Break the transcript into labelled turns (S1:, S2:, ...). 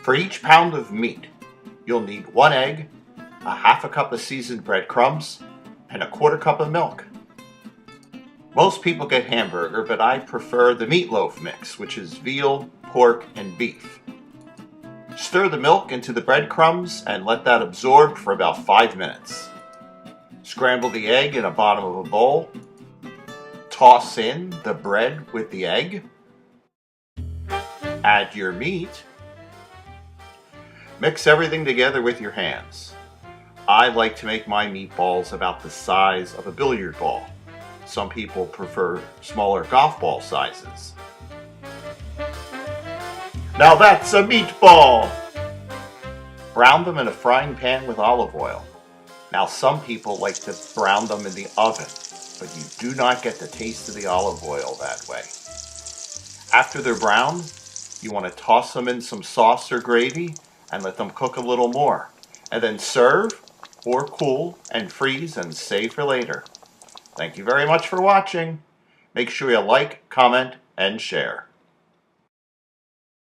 S1: For each pound of meat, you'll need 1 egg, a half a cup of seasoned breadcrumbs, and a quarter cup of milk. Most people get hamburger, but I prefer the meatloaf mix, which is veal, pork, and beef. Stir the milk into the breadcrumbs and let that absorb for about 5 minutes. Scramble the egg in the bottom of a bowl. Toss in the bread with the egg. Add your meat. Mix everything together with your hands. I like to make my meatballs about the size of a billiard ball. Some people prefer smaller golf ball sizes. Now that's a meatball! Brown them in a frying pan with olive oil. Now some people like to brown them in the oven, but you do not get the taste of the olive oil that way. After they're brown, you want to toss them in some sauce or gravy and let them cook a little more, and then serve or cool and freeze and save for later. Thank you very much for watching. Make sure you like, comment, and share.